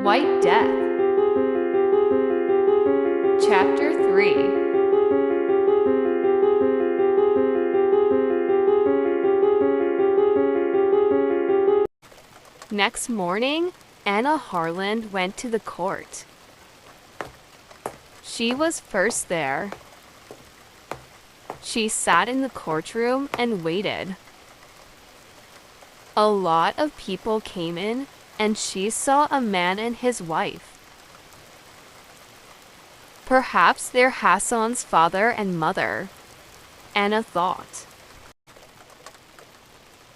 White Death. Chapter 3. Next morning, Anna Harland went to the court. She was first there. She sat in the courtroom and waited. A lot of people came in, and she saw a man and his wife. Perhaps they're Hassan's father and mother, Anna thought.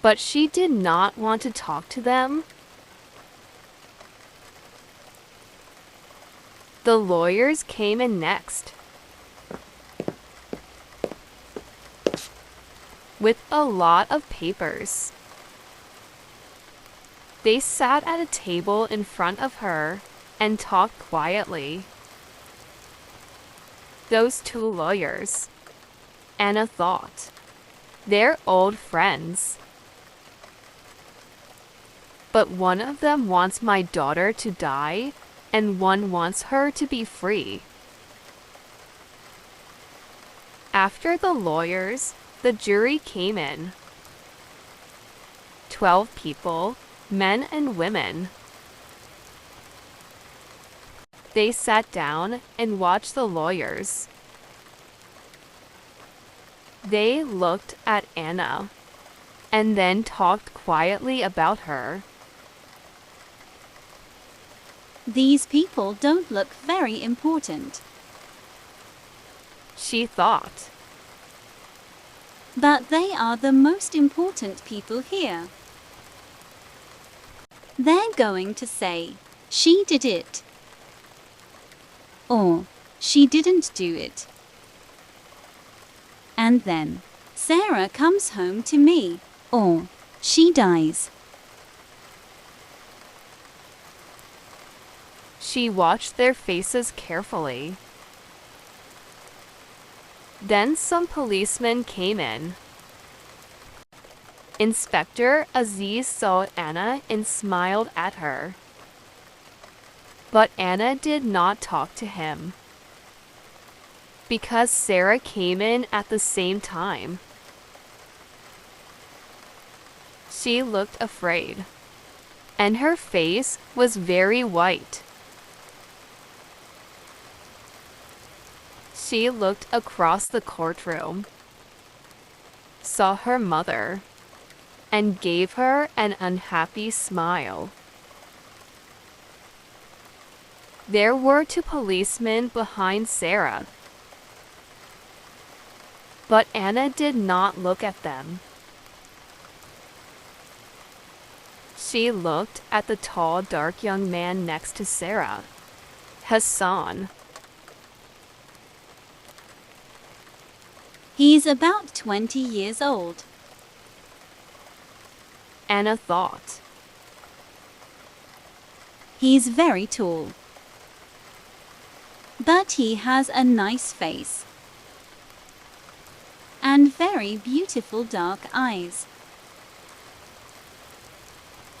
But she did not want to talk to them. The lawyers came in next, with a lot of papers. They sat at a table in front of her and talked quietly. Those two lawyers, Anna thought. They're old friends. But one of them wants my daughter to die, and one wants her to be free. After the lawyers, the jury came in. 12 people, men and women. They sat down and watched the lawyers. They looked at Anna, and then talked quietly about her. These people don't look very important, she thought. but they are the most important people here. They're going to say, she did it, or she didn't do it. And then, Sarah comes home to me, or she dies. She watched their faces carefully. Then some policemen came in. Inspector Aziz saw Anna and smiled at her. But Anna did not talk to him, because Sarah came in at the same time. She looked afraid, and her face was very white. She looked across the courtroom, saw her mother, and gave her an unhappy smile. There were two policemen behind Sarah, but Anna did not look at them. She looked at the tall, dark young man next to Sarah, Hassan. He's about 20 years old, Anna thought. He's very tall, but he has a nice face and very beautiful dark eyes.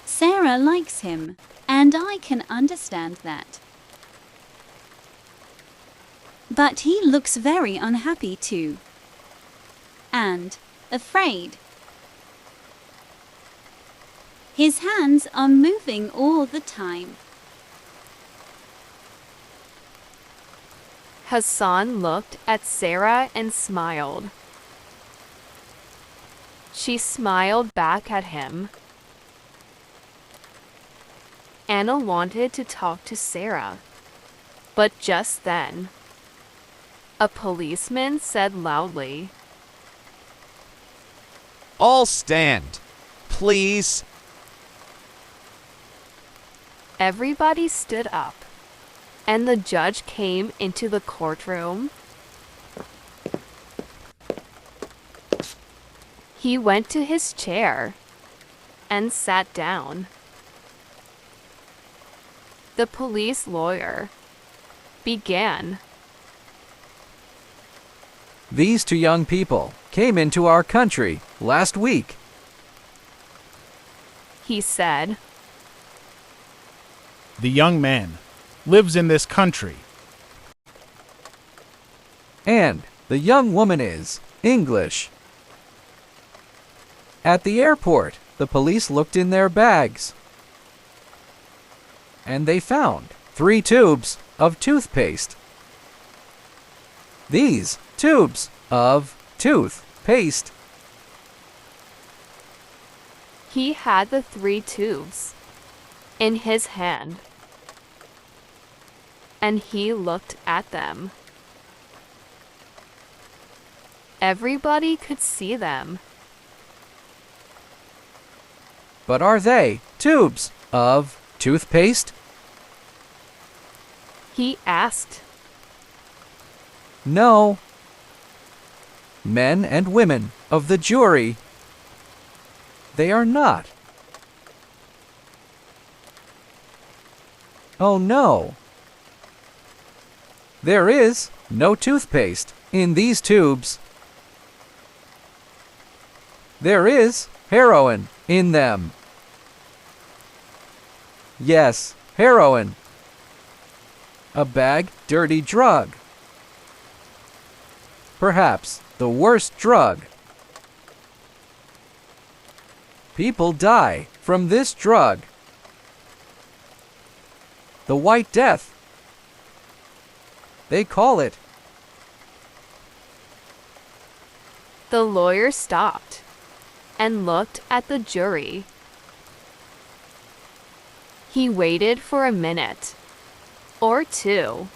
Sarah likes him, and I can understand that. But he looks very unhappy too, and afraid. His hands are moving all the time. Hassan looked at Sarah and smiled. She smiled back at him. Anna wanted to talk to Sarah, but just then, a policeman said loudly, All stand, please. Everybody stood up, and the judge came into the courtroom. He went to his chair and sat down. The police lawyer began. These two young people came into our country last week. He said. The young man lives in this country. And the young woman is English. At the airport, the police looked in their bags. And they found 3 tubes of toothpaste. These tubes of toothpaste. He had the 3 tubes in his hand, and he looked at them. Everybody could see them. But are they tubes of toothpaste? He asked. No. Men and women of the jury, they are not. Oh no. There is no toothpaste in these tubes. There is heroin in them. Yes, heroin. A dirty drug. Perhaps the worst drug. People die from this drug. The White Death. They call it. The lawyer stopped and looked at the jury. He waited for a minute or 2.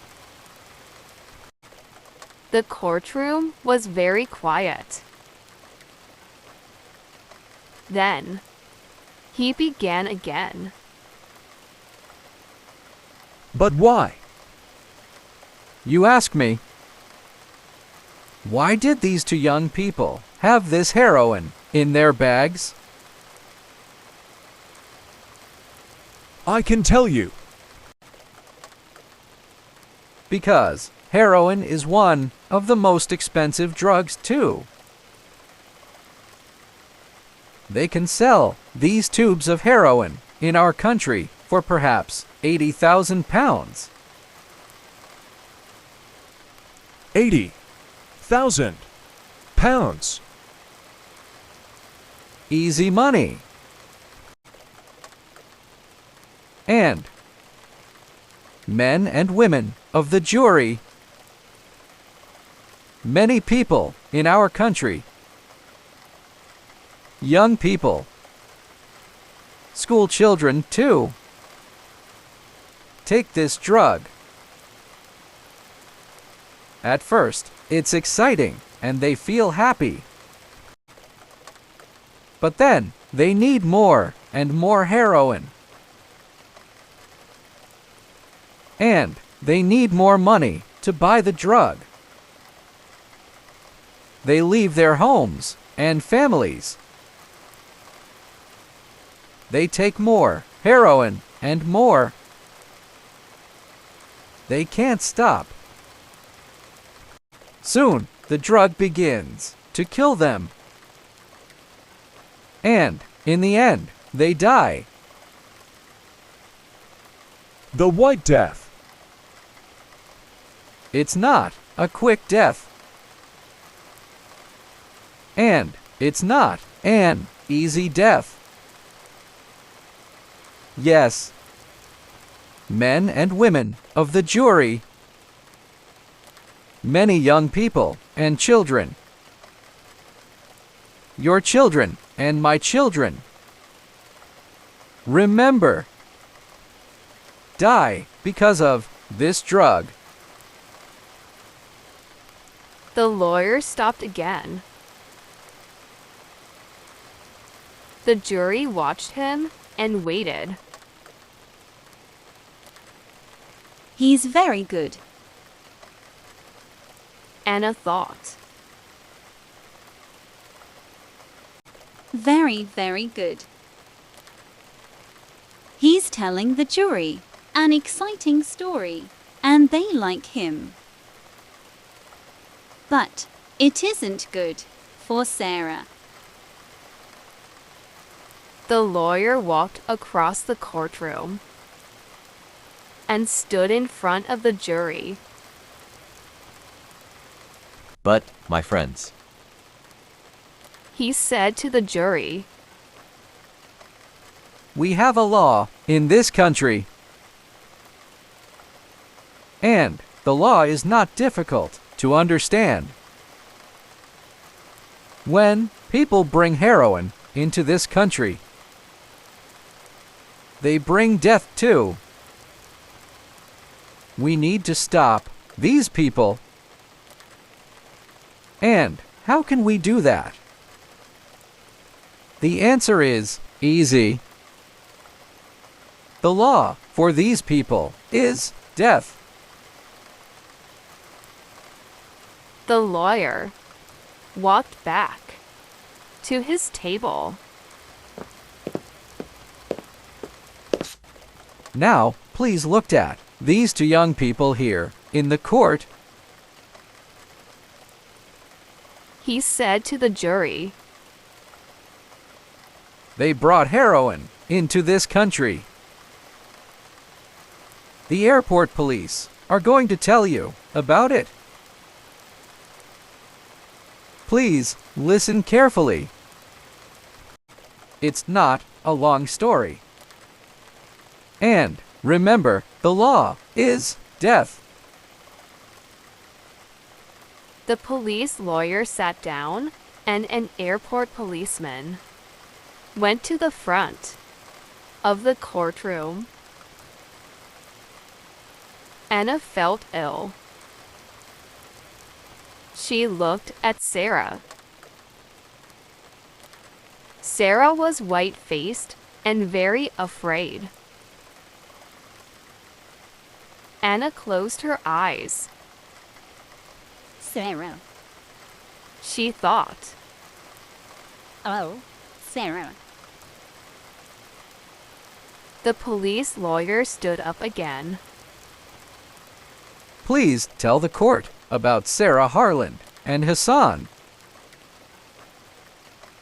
The courtroom was very quiet. Then, he began again. But why? You ask me. Why did these 2 young people have this heroin in their bags? I can tell you. Because heroin is one of the most expensive drugs too. They can sell these tubes of heroin in our country for perhaps 80,000 pounds. 80,000 pounds. Easy money. And men and women of the jury, many people in our country, young people, school children too, take this drug. At first, it's exciting and they feel happy. But then, they need more and more heroin. And they need more money to buy the drug. They leave their homes and families. They take more heroin and more. They can't stop. Soon, the drug begins to kill them. And, in the end, they die. The White Death. It's not a quick death. And it's not an easy death. Yes. Men and women of the jury, many young people and children, your children and my children, remember, die because of this drug. The lawyer stopped again. The jury watched him and waited. He's very good. Anna thought. Very, very good. He's telling the jury an exciting story, and they like him. But it isn't good for Sarah. The lawyer walked across the courtroom. and stood in front of the jury. But, my friends, He said to the jury, we have a law in this country, and the law is not difficult to understand. When people bring heroin into this country, they bring death too. We need to stop these people. And how can we do that? The answer is easy. The law for these people is death. the lawyer walked back to his table. Now, please look at these two young people here in the court. He said to the jury, They brought heroin into this country. The airport police are going to tell you about it. Please listen carefully. It's not a long story. And remember, the law is death. The police lawyer sat down, and an airport policeman went to the front of the courtroom. Anna felt ill. She looked at Sarah. Sarah was white-faced and very afraid. Anna closed her eyes. Sarah. She thought. Oh, Sarah. The police lawyer stood up again. Please tell the court about Sarah Harland and Hassan.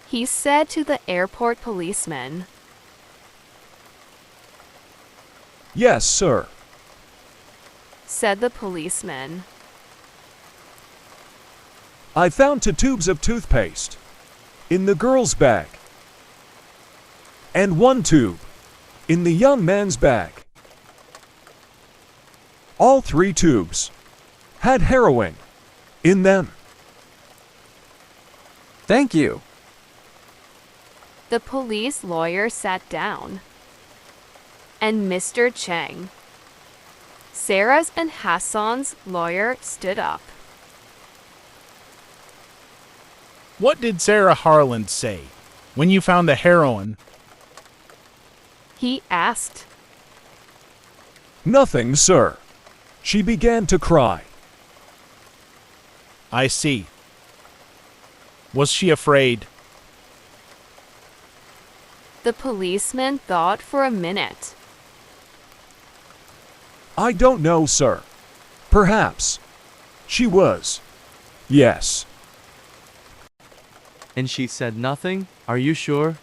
He said to the airport policeman, Yes, sir. said the policeman. I found 2 tubes of toothpaste in the girl's bag and 1 tube in the young man's bag. All 3 tubes had heroin in them. Thank you. The police lawyer sat down, and Mr. Cheng, Sarah's and Hassan's lawyer, stood up. What did Sarah Harland say when you found the heroin? He asked. Nothing, sir. She began to cry. I see. Was she afraid? The policeman thought for a minute. I don't know, sir. Perhaps. She was. Yes. and she said nothing? Are you sure?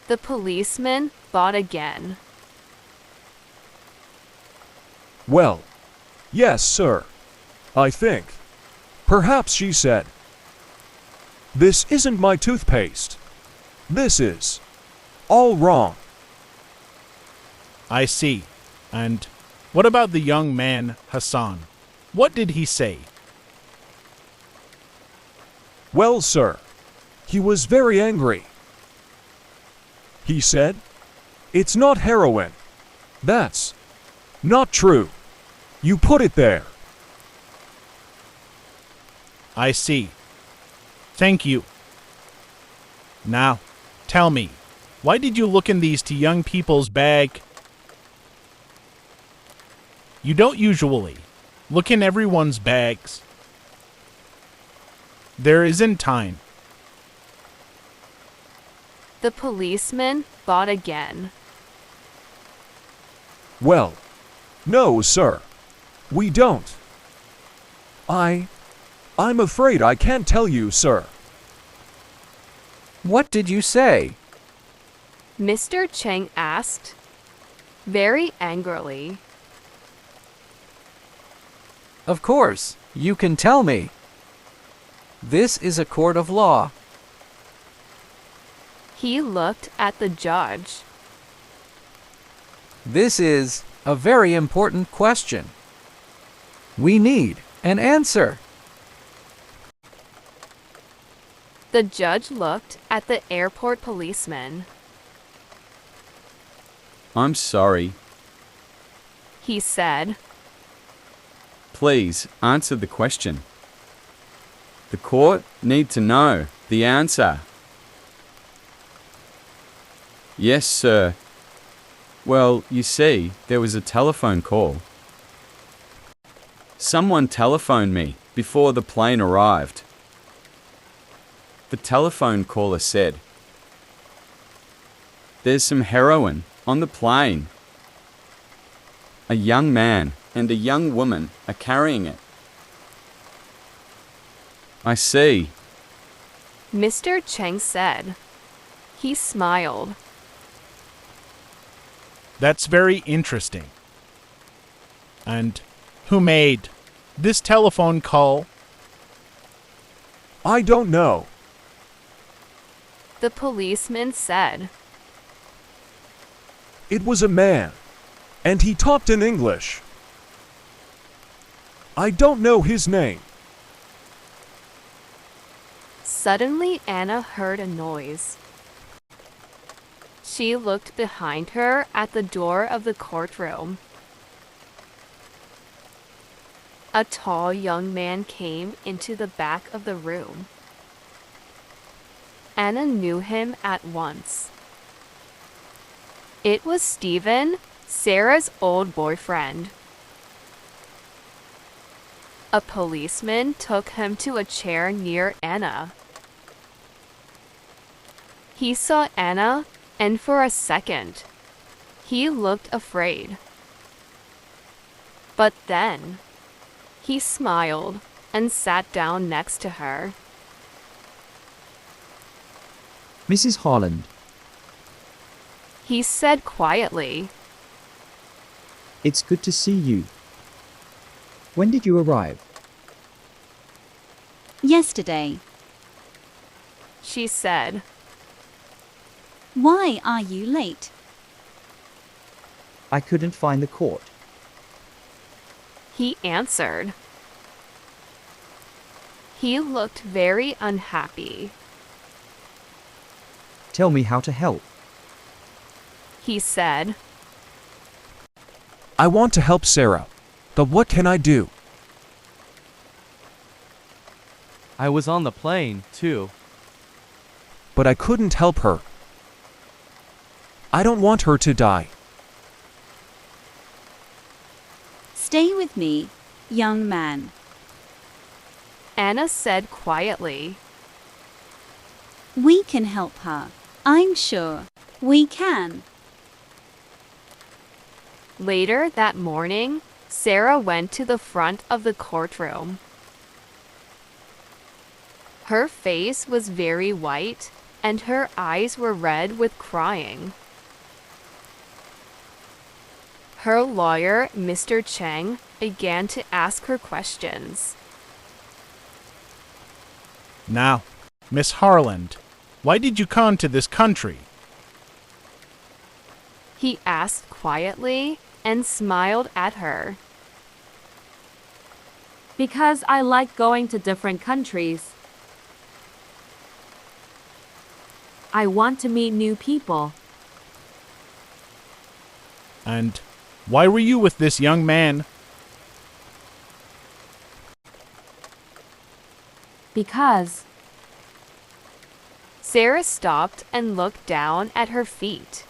The policeman thought again. Well, yes, sir. I think. Perhaps she said, This isn't my toothpaste. This is all wrong. I see. And what about the young man, Hassan? What did he say? Well, sir, he was very angry. He said, It's not heroin. That's not true. You put it there. I see. Thank you. Now, tell me, why did you look in these two young people's bag? You don't usually look in everyone's bags. There isn't time. The policeman thought again. Well, no, sir. We don't. I'm afraid I can't tell you, sir. What did you say? Mr. Cheng asked. very angrily. Of course, you can tell me. This is a court of law. He looked at the judge. This is a very important question. We need an answer. The judge looked at the airport policeman. I'm sorry. He said, Please answer the question. The court need to know the answer. Yes, sir. Well, you see, there was a telephone call. Someone telephoned me before the plane arrived. The telephone caller said, There's some heroin on the plane. A young man and a young woman are carrying it. I see. Mr. Cheng said. He smiled. That's very interesting. And who made this telephone call? I don't know. The policeman said. It was a man, and he talked in English. I don't know his name. Suddenly, Anna heard a noise. She looked behind her at the door of the courtroom. A tall young man came into the back of the room. Anna knew him at once. It was Stephen, Sarah's old boyfriend. A policeman took him to a chair near Anna. He saw Anna, and for a second, he looked afraid. But then, he smiled and sat down next to her. Mrs. Harland, He said quietly, it's good to see you. When did you arrive? Yesterday. she said. Why are you late? I couldn't find the court. He answered. He looked very unhappy. Tell me how to help. He said, I want to help Sarah, but what can I do? I was on the plane, too. But I couldn't help her. I don't want her to die. Stay with me, young man. Anna said quietly. We can help her. I'm sure we can. Later that morning, Sarah went to the front of the courtroom. Her face was very white, and her eyes were red with crying. Her lawyer, Mr. Cheng, began to ask her questions. Now, Miss Harland, why did you come to this country? He asked quietly and smiled at her. Because I like going to different countries. I want to meet new people. And why were you with this young man? Because Sarah stopped and looked down at her feet.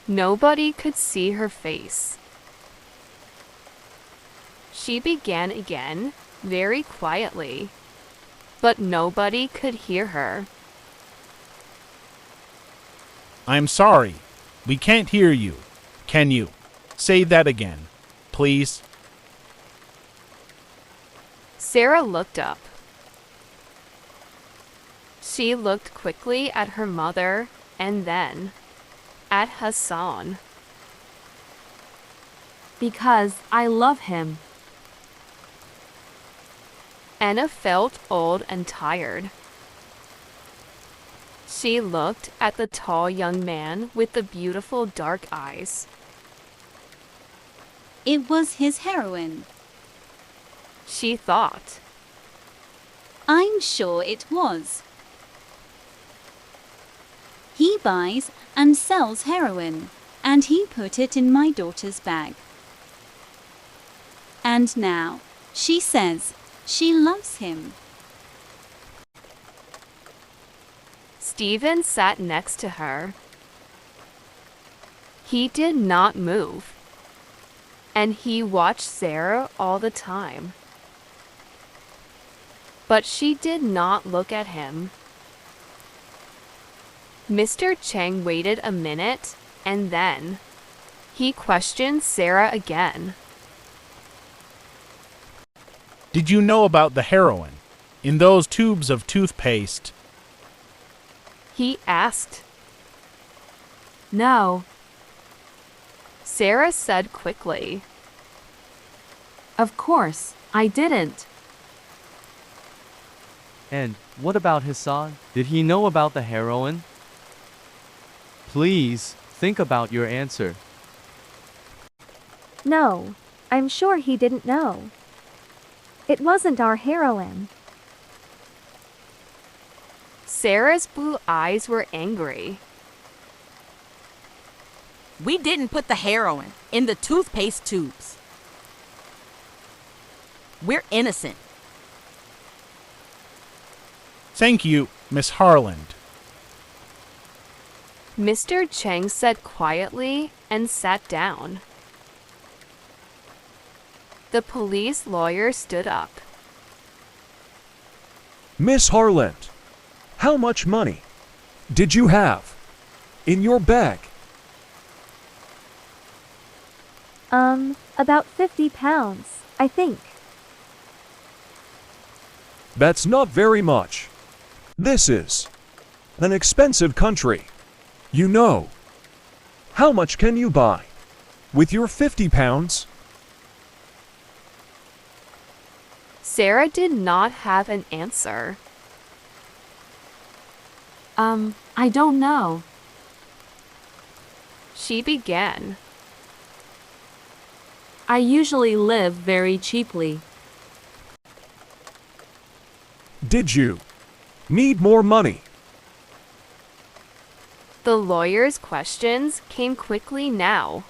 Nobody could see her face. She began again, very quietly, but nobody could hear her. I'm sorry. We can't hear you. Can you say that again, please? Sarah looked up. She looked quickly at her mother and then at Hassan. Because I love him. Anna felt old and tired. She looked at the tall young man with the beautiful dark eyes. It was his heroine. She thought. I'm sure it was. He buys and sells heroin, and he put it in my daughter's bag. And now, she says she loves him. Stephen sat next to her. He did not move, and he watched Sarah all the time. But she did not look at him. Mr. Cheng waited a minute, and then he questioned Sarah again. Did you know about the heroin in those tubes of toothpaste? He asked. No. Sarah said quickly. Of course, I didn't. And what about Hassan? Did he know about the heroin? Please, think about your answer. No, I'm sure he didn't know. It wasn't our heroine. Sarah's blue eyes were angry. We didn't put the heroin in the toothpaste tubes. We're innocent. Thank you, Miss Harland. Mr. Cheng said quietly and sat down. The police lawyer stood up. Miss Harland, how much money did you have in your bag? About 50 pounds, I think. That's not very much. This is an expensive country. You know. How much can you buy with your 50 pounds? Sarah did not have an answer. I don't know. She began. I usually live very cheaply. Did you need more money? The lawyer's questions came quickly now.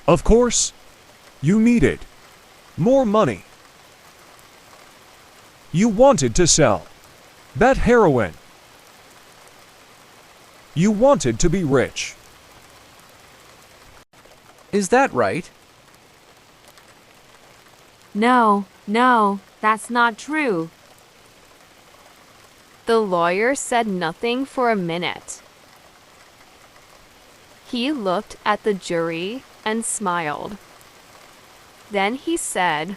Of course, you needed more money. You wanted to sell that heroin. You wanted to be rich. Is that right? No, that's not true. The lawyer said nothing for a minute. He looked at the jury and smiled. Then he said,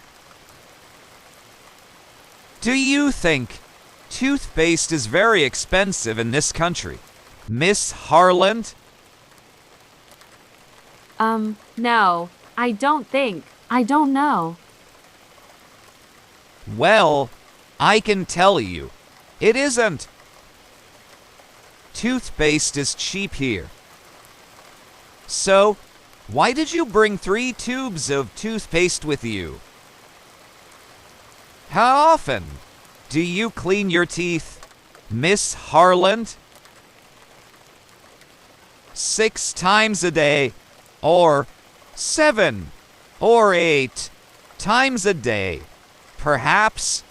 Do you think toothpaste is very expensive in this country, Miss Harland? No, I don't know. Well, I can tell you, it isn't. Toothpaste is cheap here. So, why did you bring 3 tubes of toothpaste with you? How often do you clean your teeth, Miss Harland? 6 times a day, or 7 or 8 times a day, perhaps?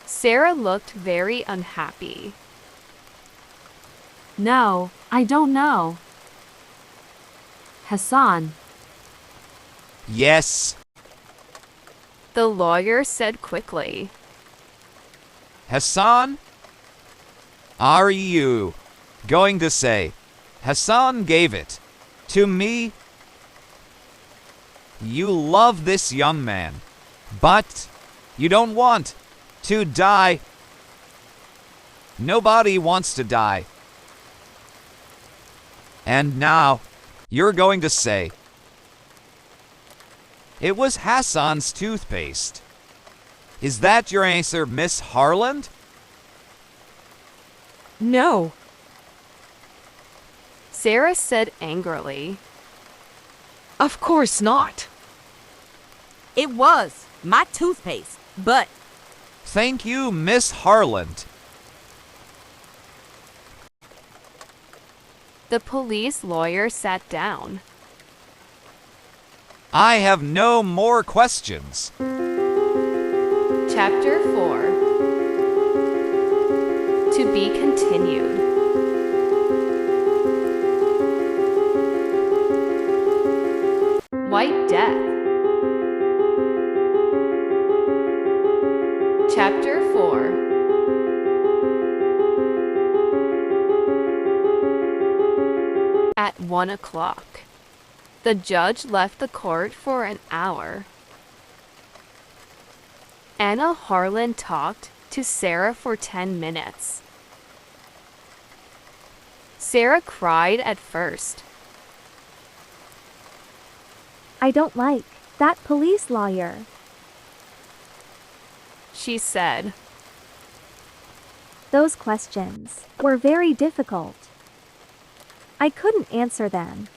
Sarah looked very unhappy. No, I don't know. Hassan. Yes, The lawyer said quickly. Hassan? Are you going to say Hassan gave it to me? You love this young man, but you don't want to die. Nobody wants to die. And now, you're going to say, it was Hassan's toothpaste. Is that your answer, Miss Harland? No. Sarah said angrily. Of course not. It was my toothpaste, but Thank you, Miss Harland. The police lawyer sat down. I have no more questions. Chapter 4. To be continued. White Death. Chapter 4. At 1 o'clock. The judge left the court for an hour. Anna Harland talked to Sarah for 10 minutes. Sarah cried at first. I don't like that police lawyer. She said, Those questions were very difficult. I couldn't answer them.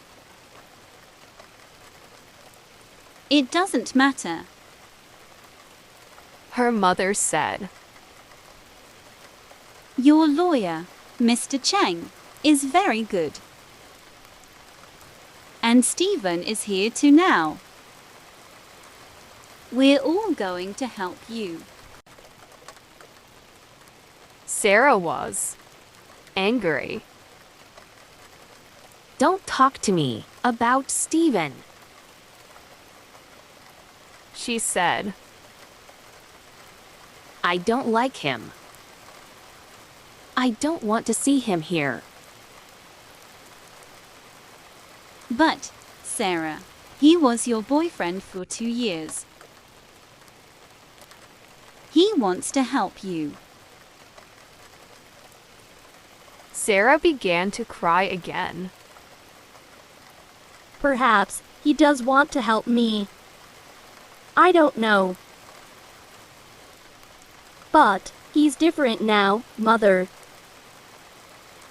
It doesn't matter. Her mother said, Your lawyer, Mr. Cheng, is very good. And Stephen is here too now. We're all going to help you. Sarah was angry. Don't talk to me about Stephen. She said, I don't like him. I don't want to see him here. But, Sarah, he was your boyfriend for 2 years. He wants to help you. Sarah began to cry again. Perhaps he does want to help me. I don't know. But he's different now, Mother.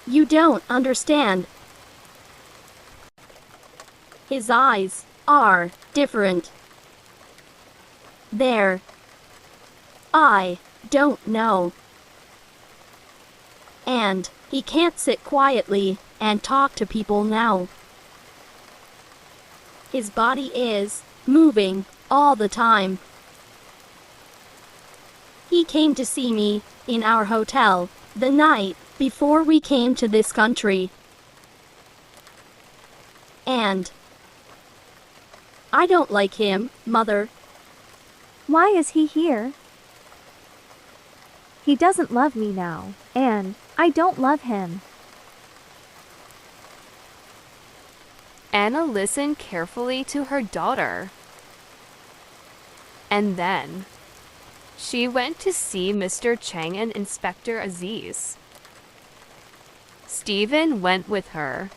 You don't understand. His eyes are different. There. I don't know. And he can't sit quietly and talk to people now. His body is moving all the time. He came to see me in our hotel the night before we came to this country. And I don't like him, Mother. Why is he here? He doesn't love me now, and I don't love him. Anna listened carefully to her daughter. And then, she went to see Mr. Cheng and Inspector Aziz. Stephen went with her.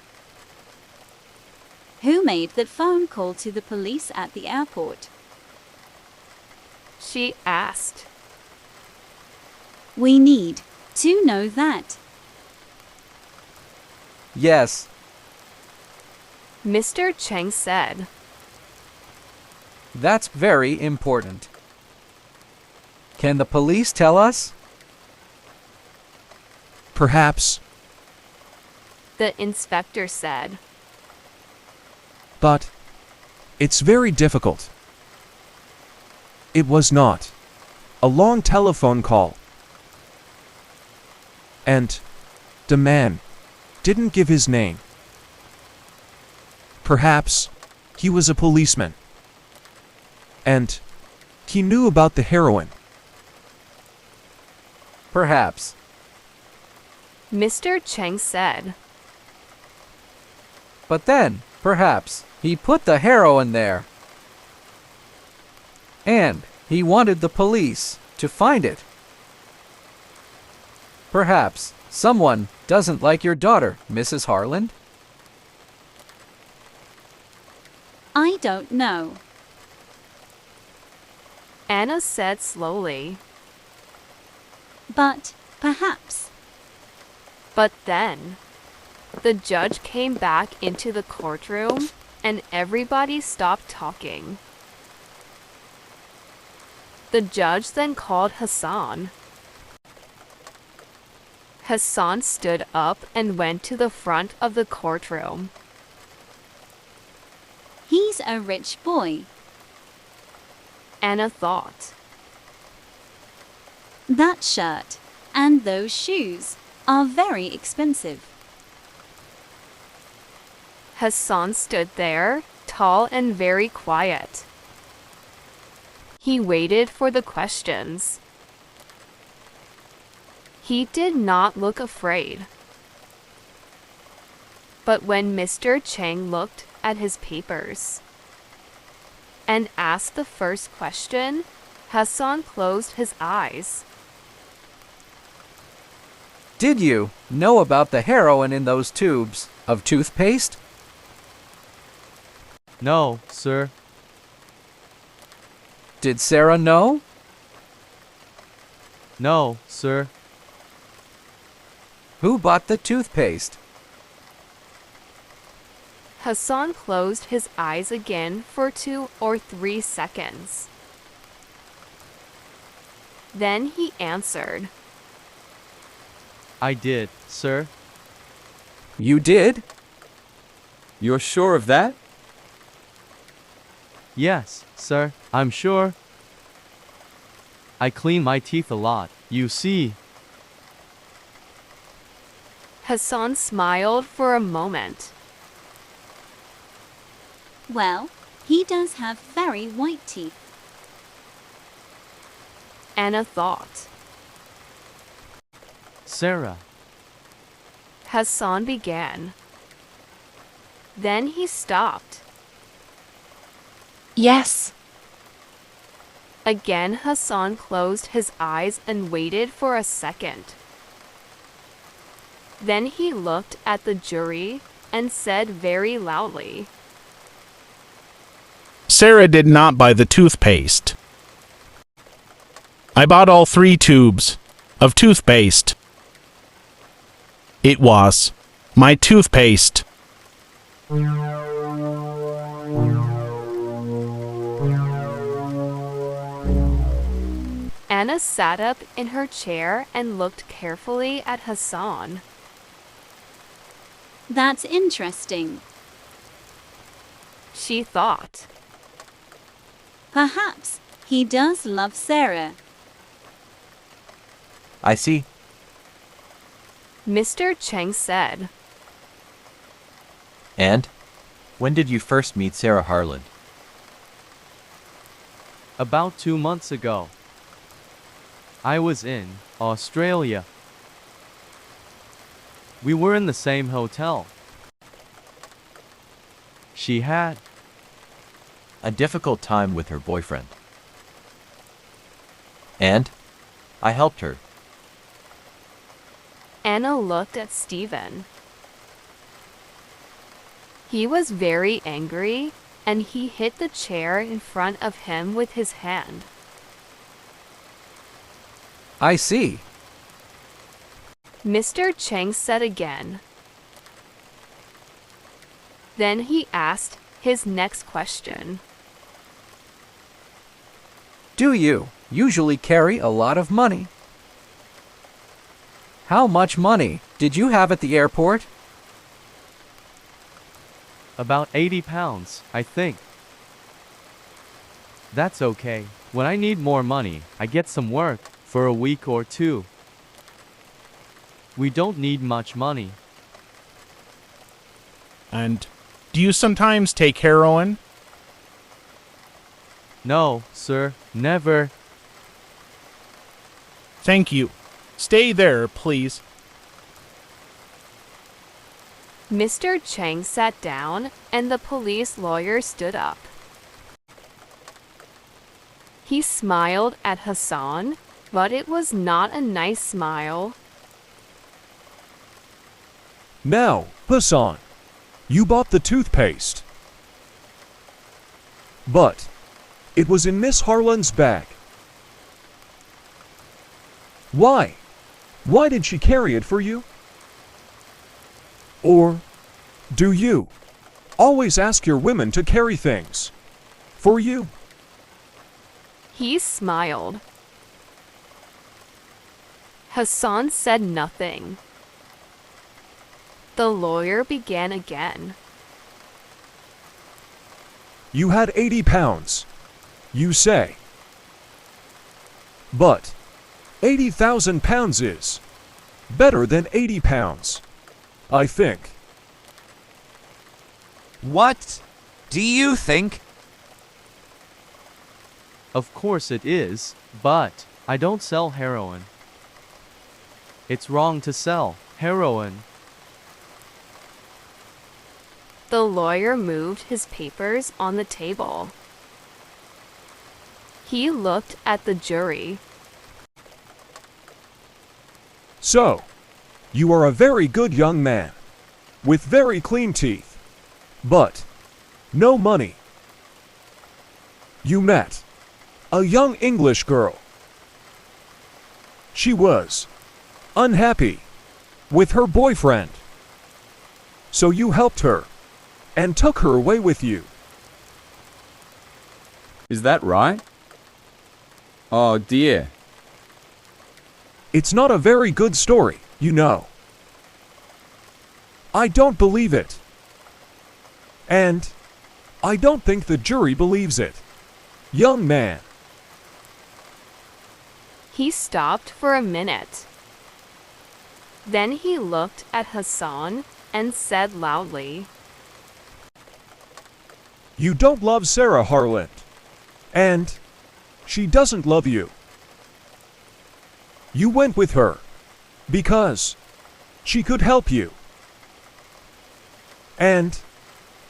Who made that phone call to the police at the airport? She asked. We need to know that. Yes. Mr. Cheng said. That's very important. Can the police tell us? Perhaps, The inspector said. but it's very difficult. It was not a long telephone call. And the man didn't give his name. Perhaps he was a policeman. And he knew about the heroin. Perhaps. Mr. Cheng said. But then, perhaps, he put the heroin there. And he wanted the police to find it. Perhaps someone doesn't like your daughter, Mrs. Harland? I don't know. Anna said slowly. But perhaps. But then, the judge came back into the courtroom and everybody stopped talking. The judge then called Hassan. Hassan stood up and went to the front of the courtroom. He's a rich boy. Anna thought. That shirt and those shoes are very expensive. Hassan stood there, tall and very quiet. He waited for the questions. He did not look afraid. But when Mr. Chang looked at his papers and asked the first question, Hassan closed his eyes. Did you know about the heroin in those tubes of toothpaste? No, sir. Did Sarah know? No, sir. Who bought the toothpaste? Hassan closed his eyes again for 2 or 3 seconds. Then he answered. I did, sir. You did? You're sure of that? Yes, sir, I'm sure. I clean my teeth a lot, you see. Hassan smiled for a moment. Well, he does have very white teeth. Anna thought. Sarah. Hassan began. Then he stopped. Yes. Again, Hassan closed his eyes and waited for a second. Then he looked at the jury and said very loudly, Sarah did not buy the toothpaste. I bought all 3 tubes of toothpaste. It was my toothpaste. Anna sat up in her chair and looked carefully at Hassan. That's interesting. She thought. Perhaps he does love Sarah. I see. Mr. Cheng said. And? When did you first meet Sarah Harland? About 2 months ago. I was in Australia. We were in the same hotel. She had a difficult time with her boyfriend. And? I helped her. Anna looked at Stephen. He was very angry, and he hit the chair in front of him with his hand. I see. Mr. Cheng said again. Then he asked his next question. Do you usually carry a lot of money? How much money did you have at the airport? about 80 pounds, I think. That's okay. When I need more money, I get some work for a week or 2. We don't need much money. And do you sometimes take heroin? No, sir, never. Thank you. Stay there, please. Mr. Cheng sat down and the police lawyer stood up. He smiled at Hassan, but it was not a nice smile. Now, Hassan, you bought the toothpaste. But it was in Miss Harlan's bag. Why? Why did she carry it for you? Or do you always ask your women to carry things for you? He smiled. Hassan said nothing. The lawyer began again. You had 80 pounds, you say. But 80,000 pounds is better than 80 pounds, I think. What do you think? Of course it is, but I don't sell heroin. It's wrong to sell heroin. The lawyer moved his papers on the table. He looked at the jury. So, you are a very good young man, with very clean teeth, but no money. You met a young English girl. She was unhappy with her boyfriend. So you helped her and took her away with you. Is that right? Oh dear. It's not a very good story, you know. I don't believe it. And I don't think the jury believes it. Young man. He stopped for a minute. Then he looked at Hassan and said loudly, You don't love Sarah Harland. And she doesn't love you. You went with her because she could help you. And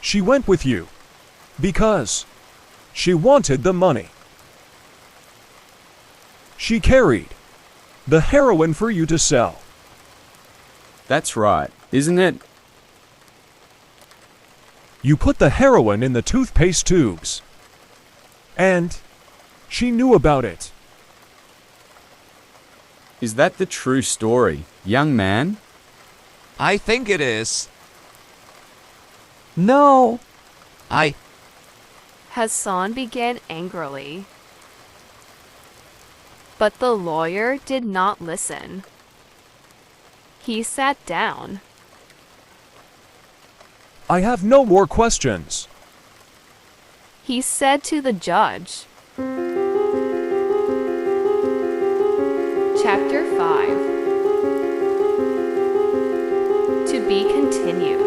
she went with you because she wanted the money. She carried the heroin for you to sell. That's right, isn't it? You put the heroin in the toothpaste tubes. And she knew about it. Is that the true story, young man? I think it is. No. Hassan began angrily. But the lawyer did not listen. He sat down. I have no more questions. He said to the judge. Chapter 5. To be continued.